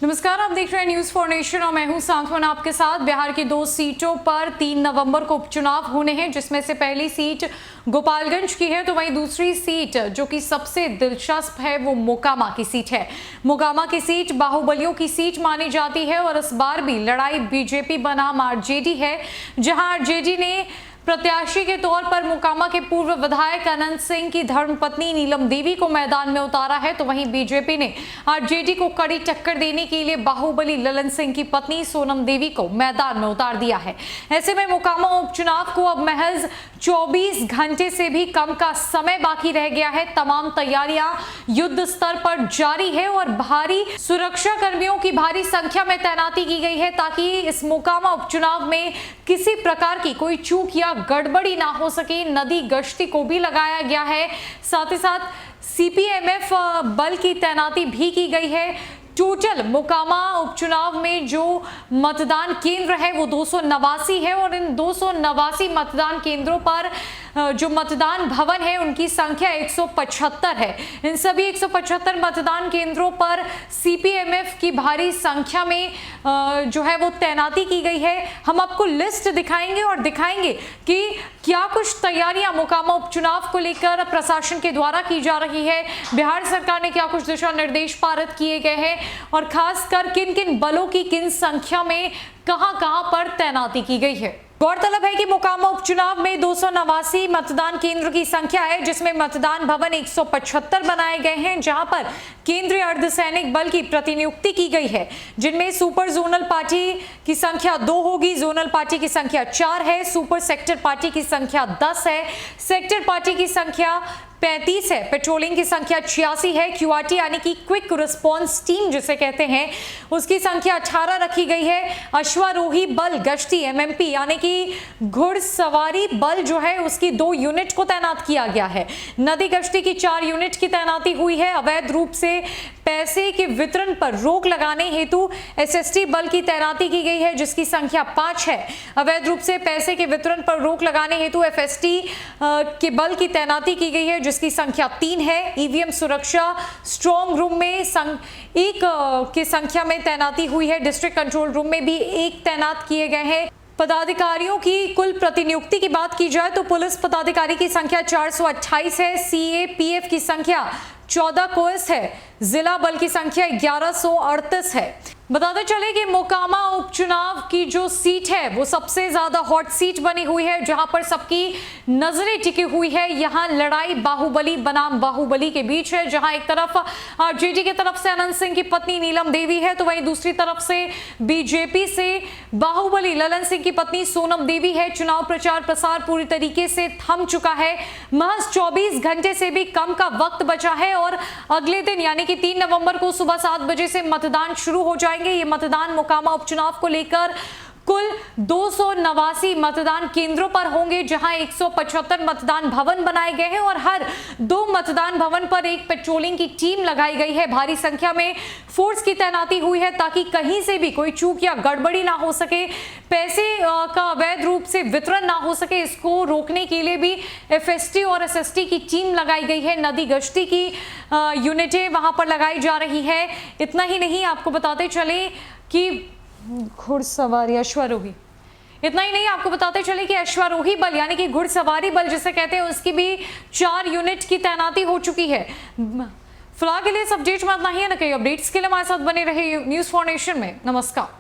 नमस्कार, आप देख रहे हैं न्यूज फॉर नेशन और मैं हूं सांत्वना आपके साथ। बिहार की 2 सीटों पर 3 नवंबर को उपचुनाव होने हैं, जिसमें से पहली सीट गोपालगंज की है तो वहीं दूसरी सीट जो कि सबसे दिलचस्प है वो मोकामा की सीट है। मोकामा की सीट बाहुबलियों की सीट मानी जाती है और इस बार भी लड़ाई बीजेपी बनाम आरजेडी है, जहां आरजेडी ने प्रत्याशी के तौर पर मोकामा के पूर्व विधायक अनंत सिंह की धर्मपत्नी नीलम देवी को मैदान में उतारा है, तो वहीं बीजेपी ने आरजेडी को कड़ी टक्कर देने के लिए बाहुबली ललन सिंह की पत्नी सोनम देवी को मैदान में उतार दिया है। ऐसे में मोकामा उपचुनाव को अब महज 24 घंटे से भी कम का समय बाकी रह गया है। तमाम तैयारियां युद्ध स्तर पर जारी है और भारी सुरक्षा कर्मियों की भारी संख्या में तैनाती की गई है, ताकि इस मोकामा उपचुनाव में किसी प्रकार की कोई चूक या गड़बड़ी ना हो सके। नदी गश्ती को भी लगाया गया है, साथ ही साथ सीपीएमएफ बल की तैनाती भी की गई है। टोटल मोकामा उपचुनाव में जो मतदान केंद्र है वो 289 है और इन 289 मतदान केंद्रों पर जो मतदान भवन है उनकी संख्या 175 है। इन सभी 175 मतदान केंद्रों पर सीपीएमएफ की भारी संख्या में जो है वो तैनाती की गई है। हम आपको लिस्ट दिखाएंगे और दिखाएंगे कि क्या कुछ तैयारियां मोकामा उपचुनाव को लेकर प्रशासन के द्वारा की जा रही है, बिहार सरकार ने क्या कुछ दिशा निर्देश पारित किए गए हैं और खासकर किन किन बलों की किन संख्या में कहां पर तैनाती की गई है। गौरतलब है कि मोकामा उपचुनाव में 289 मतदान केंद्र की संख्या है, जिसमें मतदान भवन 175 बनाए गए हैं, जहां पर केंद्रीय अर्धसैनिक बल की प्रतिनियुक्ति की गई है, जिनमें सुपर जोनल पार्टी की संख्या 2 होगी, जोनल पार्टी की संख्या 4 है, सुपर सेक्टर पार्टी की संख्या 10 है, सेक्टर पार्टी की संख्या 35 है, पेट्रोलिंग की संख्या 86 है, क्यूआरटी यानी कि क्विक रिस्पांस टीम जिसे कहते हैं उसकी संख्या 18 रखी गई है। अश्वारोही बल गश्ती एमएमपी यानी कि घुड़सवारी बल जो है उसकी 2 यूनिट को तैनात किया गया है। नदी गश्ती की 4 यूनिट की तैनाती हुई है। अवैध रूप से पैसे के वितरण पर रोक लगाने हेतु एसएसटी बल की तैनाती की गई है, जिसकी संख्या 5 है। अवैध रूप से पैसे के वितरण पर रोक लगाने हेतु एफएसटी के बल की तैनाती की गई है, जिसकी संख्या 3 है। ईवीएम सुरक्षा स्ट्रॉन्ग रूम में 1 की संख्या में तैनाती हुई है। डिस्ट्रिक्ट कंट्रोल रूम में भी 1 तैनात किए गए हैं। पदाधिकारियों की कुल प्रतिनियुक्ति की बात की जाए तो पुलिस पदाधिकारी की संख्या 428 है, सीएपीएफ की संख्या 14 कोएस है, जिला बल की संख्या 1138 है। बताते चले कि मोकामा उपचुनाव की जो सीट है वो सबसे ज्यादा हॉट सीट बनी हुई है, जहां पर सबकी नजरें टिकी हुई है। यहां लड़ाई बाहुबली बनाम बाहुबली के बीच है, जहां एक तरफ आरजेडी की तरफ से अनंत सिंह की पत्नी नीलम देवी है, तो वहीं दूसरी तरफ से बीजेपी से बाहुबली ललन सिंह की पत्नी सोनम देवी है। चुनाव प्रचार प्रसार पूरी तरीके से थम चुका है। महज 24 घंटे से भी कम का वक्त बचा है और अगले दिन यानी कि 3 नवंबर को सुबह 7 बजे से मतदान शुरू हो जाएगा। ये मतदान मोकामा उपचुनाव को लेकर कुल 289 मतदान केंद्रों पर होंगे, जहां 175 मतदान भवन बनाए गए हैं और हर 2 मतदान भवन पर 1 पेट्रोलिंग की टीम लगाई गई है। भारी संख्या में फोर्स की तैनाती हुई है, ताकि कहीं से भी कोई चूक या गड़बड़ी ना हो सके, पैसे का अवैध रूप से वितरण ना हो सके। इसको रोकने के लिए भी एफएसटी और एसएसटी की टीम लगाई गई है। नदी गश्ती की यूनिटें वहां पर लगाई जा रही है। इतना ही नहीं, आपको बताते चले कि घुड़सवारी अश्वारोही इतना ही नहीं आपको बताते चले कि अश्वारोही बल यानी कि घुड़सवारी बल जिसे कहते हैं उसकी भी 4 यूनिट की तैनाती हो चुकी है। फिलहाल के लिए इस अपडेट में इतना ही है। ना कई अपडेट्स के लिए हमारे साथ बने रहे न्यूज फॉर नेशन में। नमस्कार।